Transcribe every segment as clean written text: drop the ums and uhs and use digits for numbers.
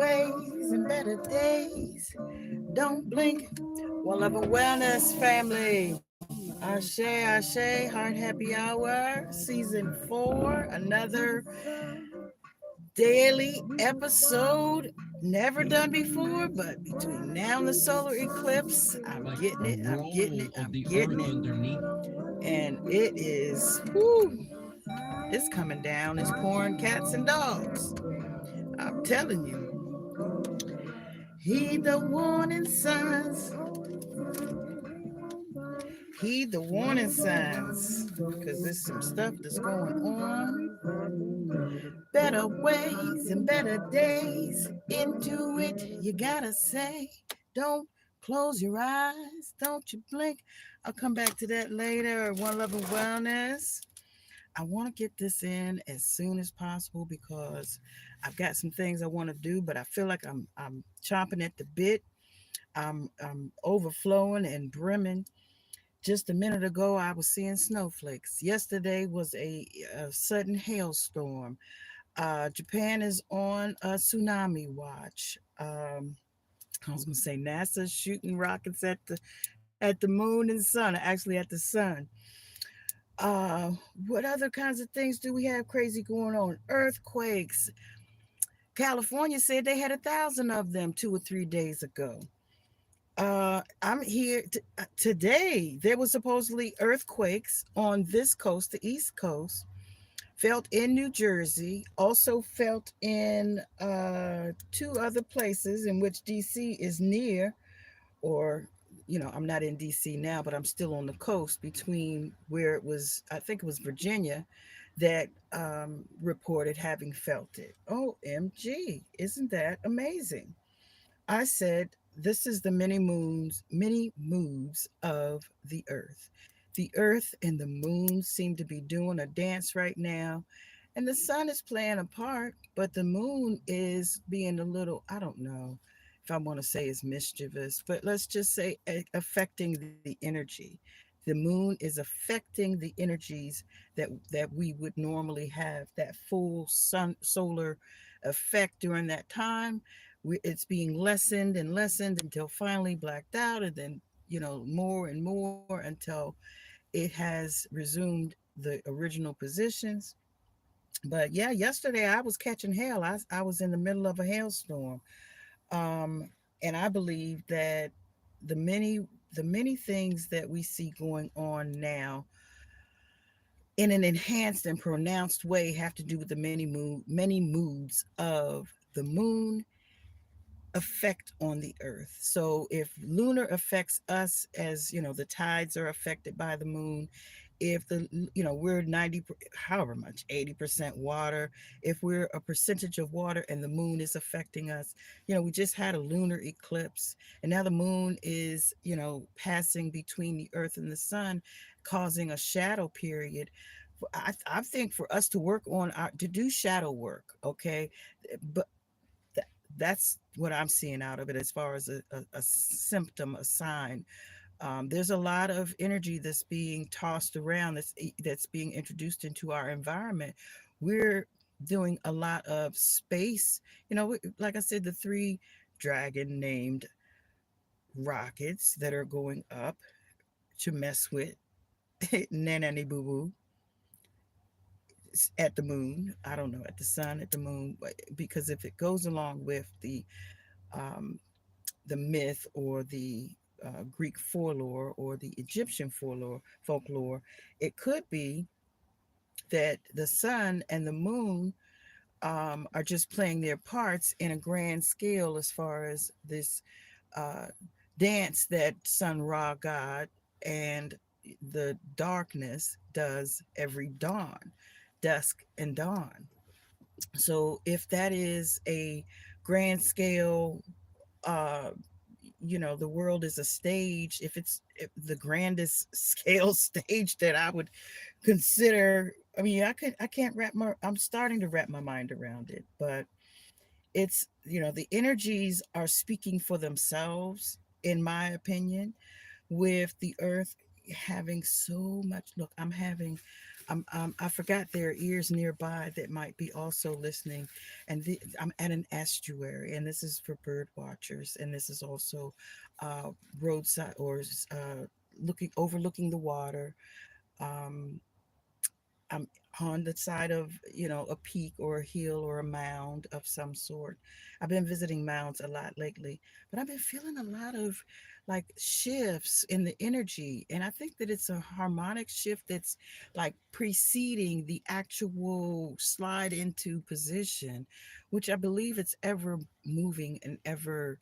ways and better days. Don't blink. One Love and Wellness family. Ashe, Ashe, Heart Happy Hour, Season 4. Another daily episode. Never done before, but between now and the solar eclipse, I'm getting it, I'm getting it, I'm getting it. And it is, whoo, it's coming down. It's pouring cats and dogs. I'm telling you. Heed the warning signs. Heed the warning signs. Because there's some stuff that's going on. Better ways and better days. Into it, you gotta say. Don't close your eyes. Don't you blink. I'll come back to that later. One Love and Wellness. I want to get this in as soon as possible because I've got some things I want to do, but I feel like I'm chomping at the bit. I'm overflowing and brimming. Just a minute ago, I was seeing snowflakes. Yesterday was a sudden hailstorm. Japan is on a tsunami watch. I was going to say NASA's shooting rockets at the moon and sun, actually at the sun. Uh, what other kinds of things do we have crazy going on? Earthquakes. California said they had 1,000 of them 2 or 3 days ago. I'm here today. There was supposedly earthquakes on this coast, the East Coast, felt in New Jersey, also felt in two other places in which DC is near, or I'm not in DC now, but I'm still on the coast between where it was, I think it was Virginia, that reported having felt it. OMG, isn't that amazing? I said, this is the many moves of the earth. The earth and the moon seem to be doing a dance right now. And the sun is playing a part, but the moon is being a little, I don't know if I want to say it's mischievous, but let's just say affecting the energy. The moon is affecting the energies that we would normally have, that full sun solar effect during that time. It's being lessened and lessened until finally blacked out, and then more and more until it has resumed the original positions. But yeah, yesterday I was catching hail. I was in the middle of a hailstorm. And I believe that the many the many things that we see going on now in an enhanced and pronounced way have to do with the many moods of the moon effect on the earth. So if lunar affects us, as the tides are affected by the moon, if we're 90, however much, 80% water, if we're a percentage of water and the moon is affecting us, we just had a lunar eclipse, and now the moon is passing between the earth and the sun, causing a shadow period. I think for us to work on to do shadow work, okay, but that's what I'm seeing out of it as far as a symptom, a sign. There's a lot of energy that's being tossed around, that's being introduced into our environment. We're doing a lot of space. Like I said, the three dragon named rockets that are going up to mess with Nanani Boo Boo at the moon. I don't know, at the sun, at the moon, because if it goes along with um, the myth or the Greek folklore or the Egyptian folklore, it could be that the sun and the moon are just playing their parts in a grand scale as far as this uh, dance that Sun Ra God and the darkness does every dawn, dusk and dawn. So if that is a grand scale, uh, the world is a stage, if the grandest scale stage that I would consider, I mean, I'm starting to wrap my mind around it, but it's, the energies are speaking for themselves, in my opinion, with the earth having so much. Look, I'm having I forgot there are ears nearby that might be also listening, and I'm at an estuary, and this is for bird watchers, and this is also uh, roadside or looking overlooking the water. Um, I'm on the side of, a peak or a hill or a mound of some sort. I've been visiting mounds a lot lately, but I've been feeling a lot of like shifts in the energy. And I think that it's a harmonic shift that's like preceding the actual slide into position, which I believe it's ever moving and ever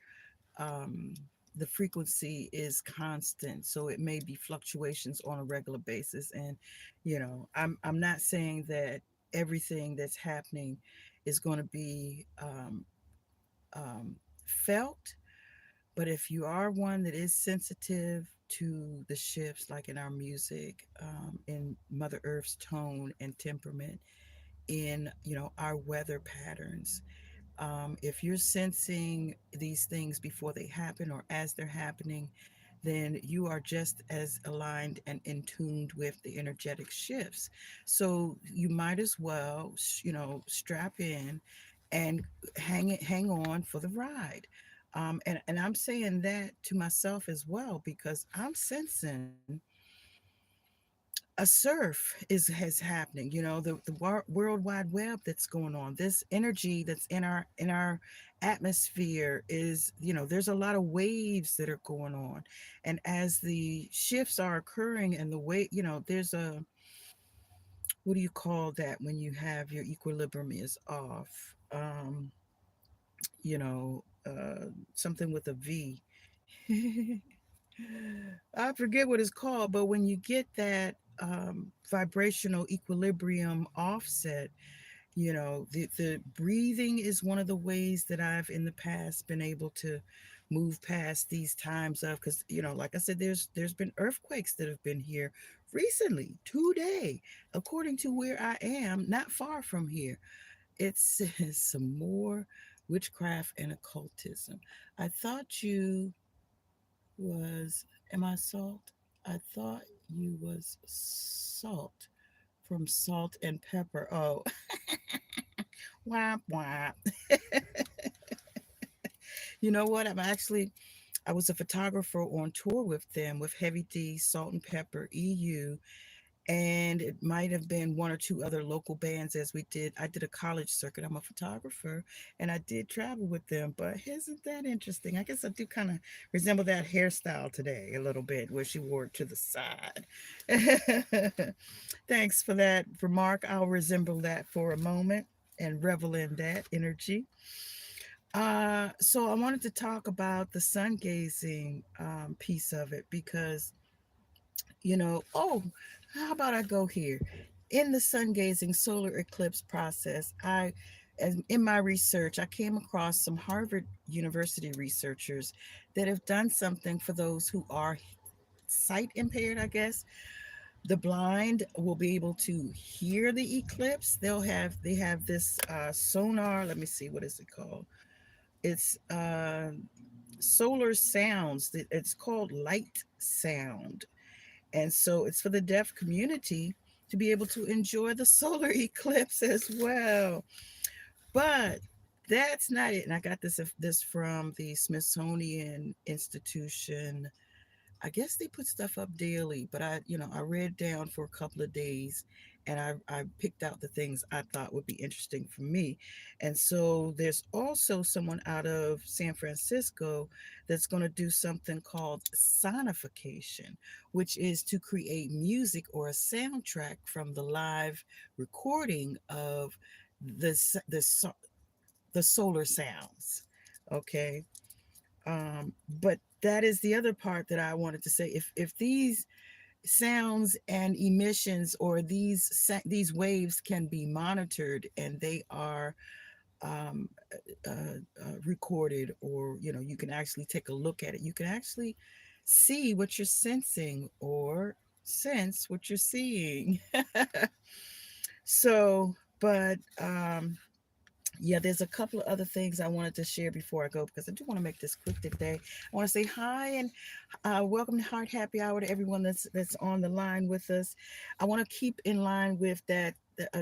um, the frequency is constant, so it may be fluctuations on a regular basis. And I'm not saying that everything that's happening is going to be um, felt, but if you are one that is sensitive to the shifts, like in our music, in Mother Earth's tone and temperament, in our weather patterns, if you're sensing these things before they happen or as they're happening, then you are just as aligned and in tuned with the energetic shifts. So you might as well, strap in and hang on for the ride. And I'm saying that to myself as well because I'm sensing a surf is happening, the world wide web that's going on, this energy that's in our atmosphere is, there's a lot of waves that are going on. And as the shifts are occurring and the way, there's a, what do you call that when you have your equilibrium is off, something with a V. I forget what it's called, but when you get that vibrational equilibrium offset, the breathing is one of the ways that I've in the past been able to move past these times of, because like I said, there's been earthquakes that have been here recently today, according to where I am, not far from here. It says some more witchcraft and occultism. I thought you was, am I salt? I thought you was salt from Salt and Pepper. Oh, wah wah. You know what? I was a photographer on tour with them with Heavy D, Salt and Pepper, EU, and it might have been one or two other local bands as I did a college circuit. I'm a photographer and I did travel with them. But isn't that interesting? I guess I do kind of resemble that hairstyle today a little bit, where she wore it to the side. Thanks for that remark. I'll resemble that for a moment and revel in that energy. So I wanted to talk about the sun gazing piece of it because, oh, how about I go here? In the sun gazing solar eclipse process, as in my research, I came across some Harvard University researchers that have done something for those who are sight impaired, I guess. The blind will be able to hear the eclipse. They have this sonar. Let me see, what is it called? It's solar sounds. It's called light sound, and so it's for the deaf community to be able to enjoy the solar eclipse as well. But that's not it. And I got this from the Smithsonian Institution. I guess they put stuff up daily, but I read down for a couple of days and I picked out the things I thought would be interesting for me. And so there's also someone out of San Francisco that's going to do something called sonification, which is to create music or a soundtrack from the live recording of the, s- the, so- the solar sounds. Okay. But that is the other part that I wanted to say. If these sounds and emissions or these waves can be monitored and they are um, recorded, or you can actually take a look at it, you can actually see what you're sensing or sense what you're seeing. So, but Yeah, there's a couple of other things I wanted to share before I go because I do want to make this quick today. I want to say hi and welcome to Heart Happy Hour to everyone that's on the line with us. I want to keep in line with that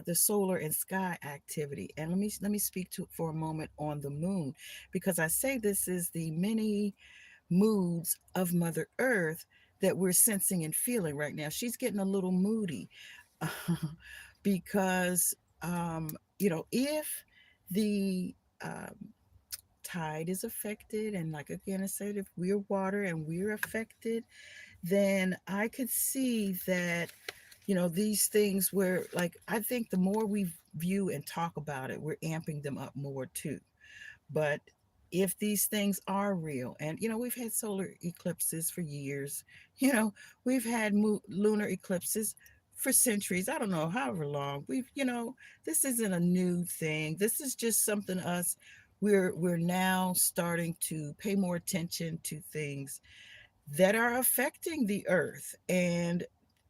the solar and sky activity, and let me speak to for a moment on the moon, because I say this is the many moods of Mother Earth that we're sensing and feeling right now. She's getting a little moody because, if the tide is affected, and like again, I said, if we're water and we're affected, then I could see that, these things where, like, I think the more we view and talk about it, we're amping them up more too. But if these things are real, and we've had solar eclipses for years, you know, we've had lunar eclipses for centuries. I don't know, however long. This isn't a new thing. This is just something us we're now starting to pay more attention to things that are affecting the earth, and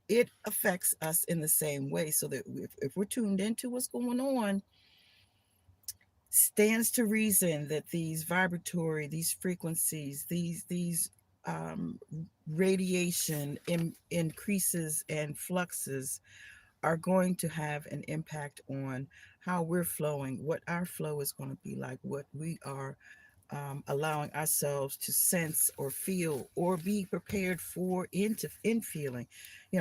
it affects us in the same way. So that if we're tuned into what's going on, stands to reason that these frequencies, these um, radiation increases and fluxes are going to have an impact on how we're flowing, what our flow is going to be like, what we are allowing ourselves to sense or feel or be prepared for in feeling.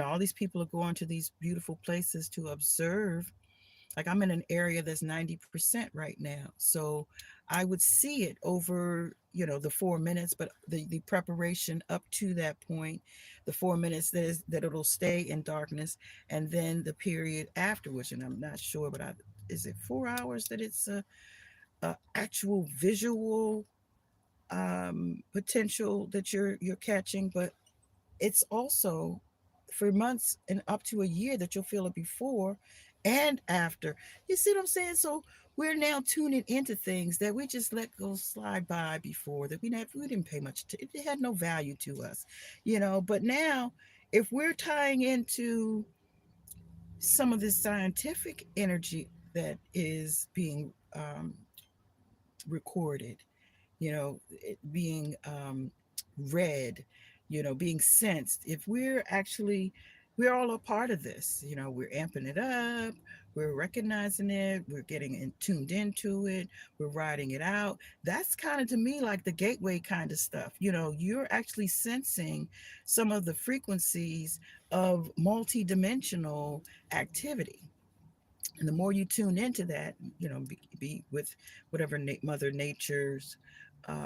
All these people are going to these beautiful places to observe. Like, I'm in an area that's 90% right now. So I would see it over, the 4 minutes, but the preparation up to that point, the 4 minutes that it'll stay in darkness, and then the period afterwards. And I'm not sure, but is it 4 hours that it's a actual visual potential that you're catching, but it's also for months and up to a year that you'll feel it before and after. You see what I'm saying? So we're now tuning into things that we just let go slide by before, that we didn't pay much to. It had no value to us, But now, if we're tying into some of this scientific energy that is being recorded, it being read, being sensed. If we're all a part of this, we're amping it up, we're recognizing it, we're getting tuned into it, we're riding it out. That's kind of, to me, like the gateway kind of stuff. You're actually sensing some of the frequencies of multidimensional activity. And the more you tune into that, be with whatever Mother Nature's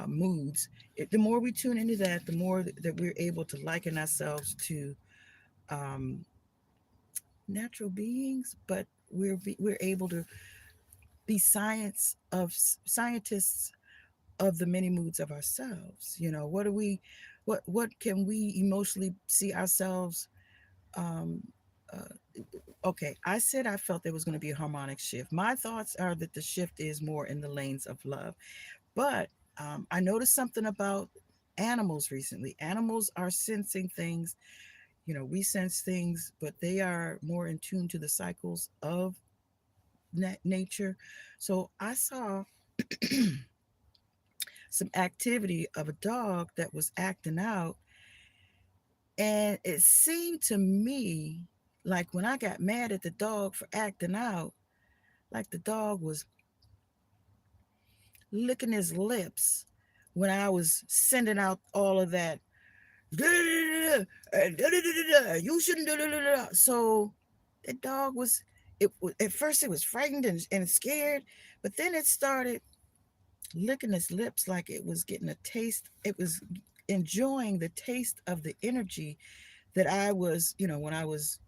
moods, the more we tune into that, the more that we're able to liken ourselves to um, natural beings, but we're able to be scientists of the many moods of ourselves. What do we, what can we emotionally see ourselves? Um, uh, okay, I said I felt there was going to be a harmonic shift. My thoughts are that the shift is more in the lanes of love. But I noticed something about animals recently. Animals are sensing things. We sense things, but they are more in tune to the cycles of nature. So I saw some activity of a dog that was acting out. And it seemed to me like when I got mad at the dog for acting out, like the dog was licking his lips when I was sending out all of that. You shouldn't. So the dog was. At first it was frightened and scared, but then it started licking his lips like it was getting a taste. It was enjoying the taste of the energy that I was, when I was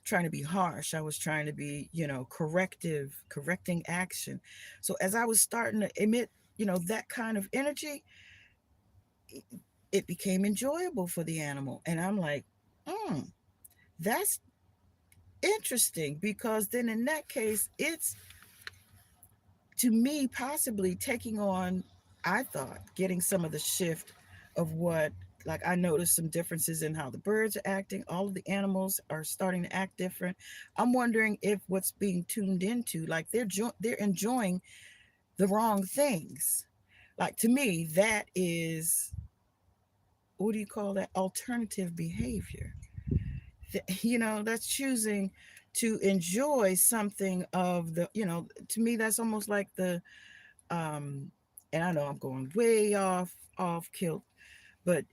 trying to be harsh, I was trying to be, correcting action. So as I was starting to emit, that kind of energy, it became enjoyable for the animal. And I'm like, that's interesting, because then in that case, it's, to me, possibly taking on, I thought, getting some of the shift of what, like, I noticed some differences in how the birds are acting. All of the animals are starting to act different. I'm wondering if what's being tuned into, like, they're enjoying the wrong things. Like to me, that is, what do you call that? Alternative behavior. That's choosing to enjoy something of the, to me, that's almost like the, um, and I know I'm going way off kilt, but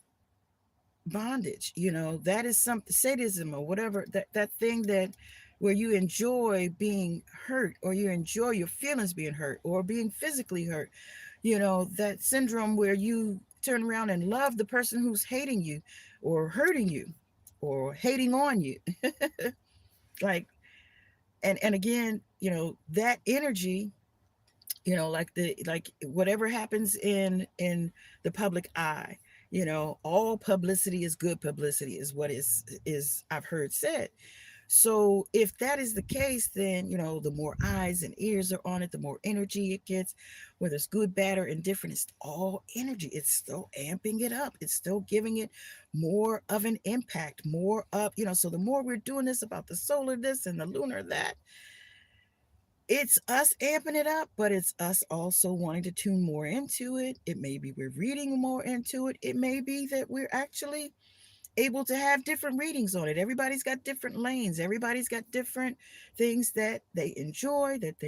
bondage, that is some sadism or whatever, that thing that where you enjoy being hurt, or you enjoy your feelings being hurt or being physically hurt, that syndrome where you turn around and love the person who's hating you or hurting you or hating on you. Like, and again, that energy, like whatever happens in the public eye, all publicity is good publicity, is what is I've heard said. So if that is the case, then the more eyes and ears are on it, the more energy it gets, whether it's good, bad, or indifferent. It's all energy. It's still amping it up. It's still giving it more of an impact, more of, so the more we're doing this about the solar this and the lunar that, it's us amping it up, but it's us also wanting to tune more into it. It may be we're reading more into it. It may be that we're actually able to have different readings on it. Everybody's got different lanes. Everybody's got different things that they enjoy, that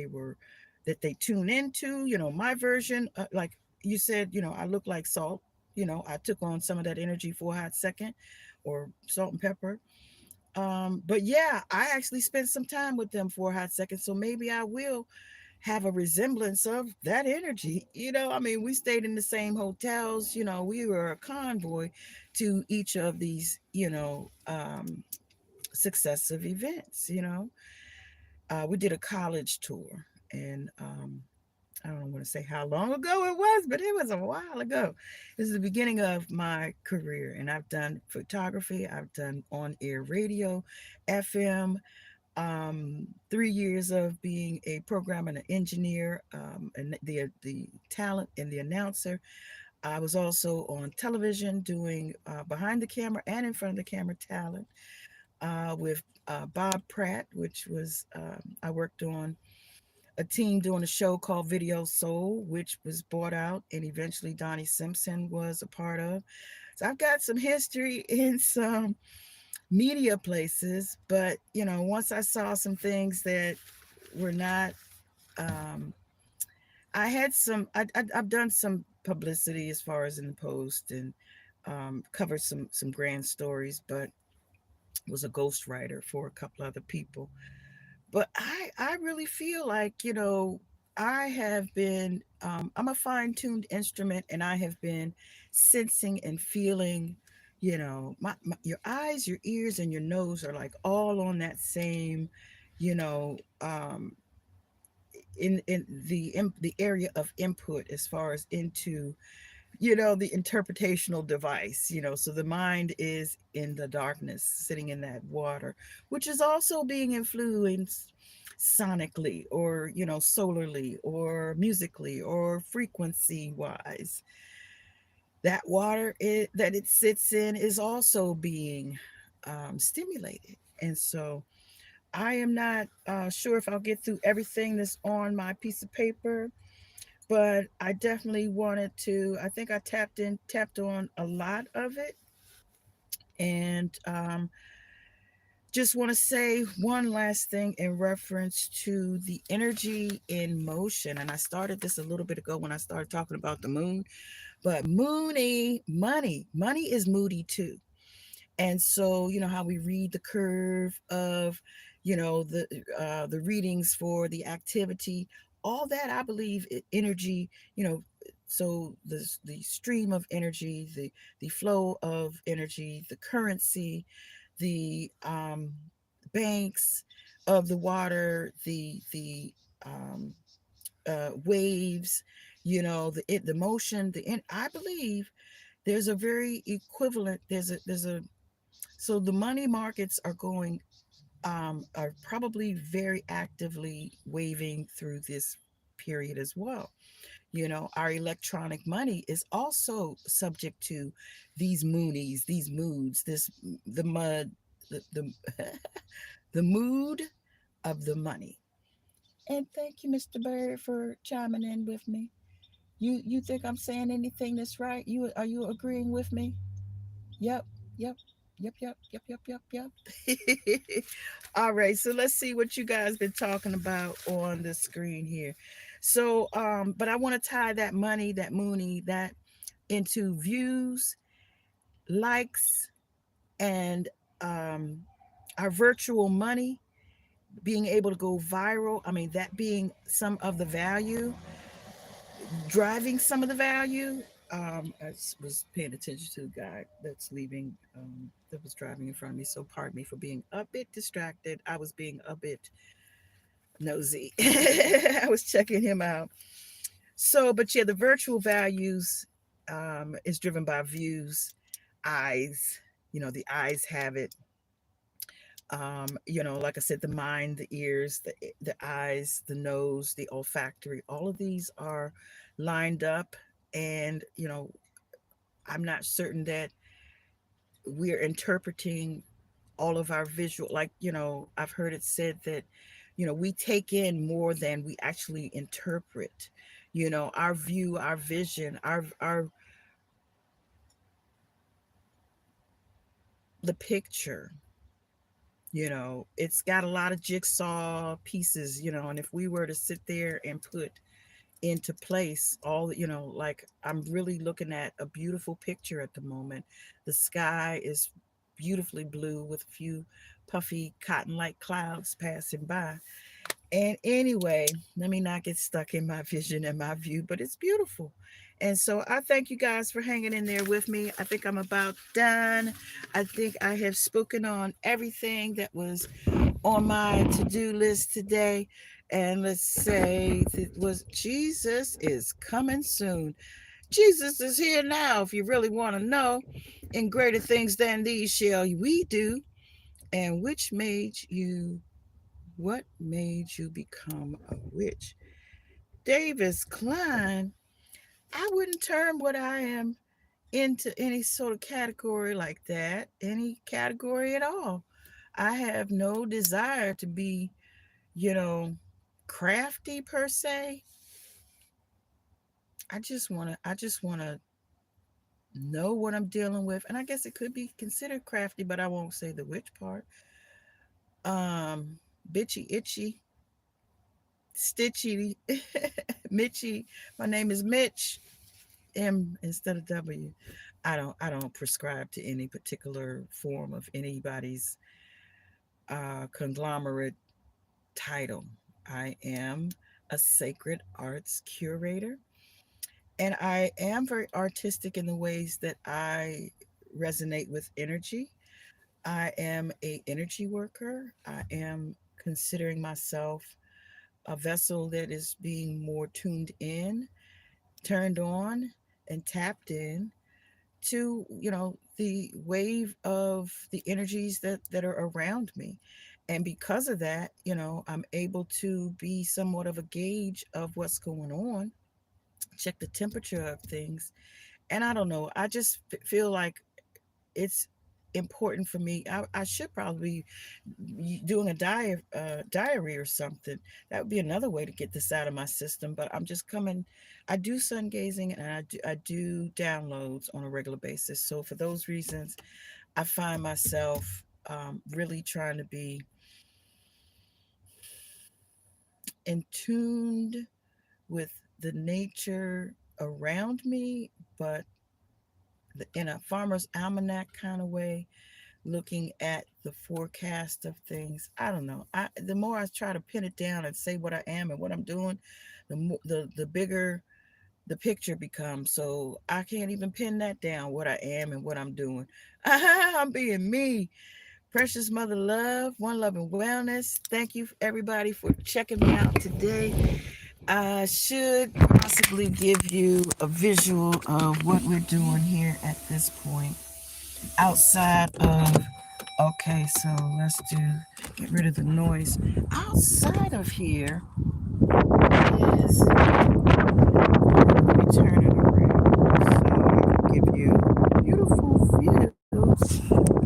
they tune into. My version, like you said, I look like salt. I took on some of that energy for a hot second, or salt and pepper. But yeah, I actually spent some time with them for a hot second, so maybe I will have a resemblance of that energy. I mean, we stayed in the same hotels. We were a convoy to each of these, successive events. We did a college tour, and I don't want to say how long ago it was, but it was a while ago. This is the beginning of my career, and I've done photography, I've done on air radio, FM, 3 years of being a programmer and an engineer, and the talent and the announcer. I was also on television doing behind the camera and in front of the camera talent, with Bob Pratt, which was, I worked on a team doing a show called Video Soul, which was bought out and eventually Donnie Simpson was a part of. So I've got some history in some media places, but once I saw some things that were not, um, I had some, I've done some publicity as far as in the Post, and covered some grand stories, but was a ghostwriter for a couple other people. But I really feel like, I have been, I'm a fine-tuned instrument, and I have been sensing and feeling, your eyes, your ears, and your nose are like all on that same, you know in the area of input, as far as into, the interpretational device. So the mind is in the darkness, sitting in that water, which is also being influenced sonically, or solarly, or musically, or frequency wise. That water that it sits in is also being stimulated. And so I am not sure if I'll get through everything that's on my piece of paper, but I definitely wanted to. I think I tapped on a lot of it, and just want to say one last thing in reference to the energy in motion. And I started this a little bit ago when I started talking about the moon, but money is moody too. And so, how we read the curve of, the readings for the activity, all that, I believe energy, so the stream of energy, the flow of energy, the currency, the banks of the water, the um, waves, the motion, I believe there's a very equivalent. There's a so the money markets are going, are probably very actively waving through this period as well. Our electronic money is also subject to these moonies, these moods, the mud, the the mood of the money. And thank you, Mr. Bird, for chiming in with me. You think I'm saying anything that's right? You are you agreeing with me? Yep, yep, yep. All right, so let's see what you guys been talking about on the screen here. So, but I want to tie that money, that Mooney, that into views, likes, and um, our virtual money being able to go viral. I mean, that being some of the value, driving some of the value. Was paying attention to the guy that's leaving, that was driving in front of me. So pardon me for being a bit distracted. I was being a bit nosy. I was checking him out. So, but yeah, the virtual values is driven by views, eyes. The eyes have it. Like I said, the mind, the ears, the eyes, the nose, the olfactory, all of these are lined up. And, I'm not certain that we're interpreting all of our visual, like, I've heard it said that, we take in more than we actually interpret. Our view, our vision, our the picture, it's got a lot of jigsaw pieces, and if we were to sit there and put into place all, like I'm really looking at a beautiful picture at the moment. The sky is beautifully blue with a few puffy cotton like clouds passing by. And anyway, let me not get stuck in my vision and my view, but it's beautiful. And so I thank you guys for hanging in there with me. I think I'm about done. I think I have spoken on everything that was on my to-do list today. And let's say it was Jesus is coming soon. Jesus is here now, if you really want to know. And greater things than these shall we do. And what made you become a witch? Davis Klein, I wouldn't term what I am into any sort of category like that, any category at all. I have no desire to be, you know, crafty per se. I just want to know what I'm dealing with. And I guess it could be considered crafty, but I won't say the witch part. Um Bitchy itchy stitchy Mitchy. My name is Mitch. M instead of W. I don't prescribe to any particular form of anybody's conglomerate title. I am a sacred arts curator, and I am very artistic in the ways that I resonate with energy. I am a energy worker. I am considering myself a vessel that is being more tuned in, turned on, and tapped in to, the wave of the energies that are around me. And because of that, I'm able to be somewhat of a gauge of what's going on, check the temperature of things. And I don't know, I just feel like it's important for me. I should probably be doing a diary or something. That would be another way to get this out of my system. But I'm just coming. I do sun gazing, and I do downloads on a regular basis. So for those reasons, I find myself really trying to be in tuned with the nature around me, but in a farmer's almanac kind of way, looking at the forecast of things. I don't know. The more I try to pin it down and say what I am and what I'm doing, the bigger the picture becomes. So I can't even pin that down, what I am and what I'm doing. I'm being me. Precious Mother Love, One Love and Wellness. Thank you everybody for checking me out today. I should possibly give you a visual of what we're doing here at this point outside of, okay, so let's get rid of the noise. Outside of here is, let me turn it around so I can give you beautiful views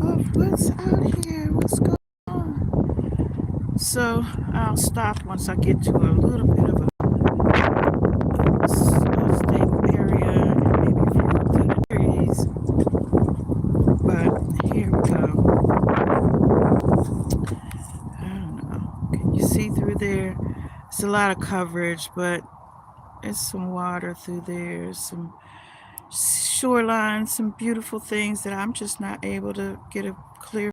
of what's out here, what's going on. So I'll stop once I get to a little bit of a stable area and maybe view through the trees. But here we go. I don't know. Can you see through there? It's a lot of coverage, but it's some water through there, some shoreline, some beautiful things that I'm just not able to get a clear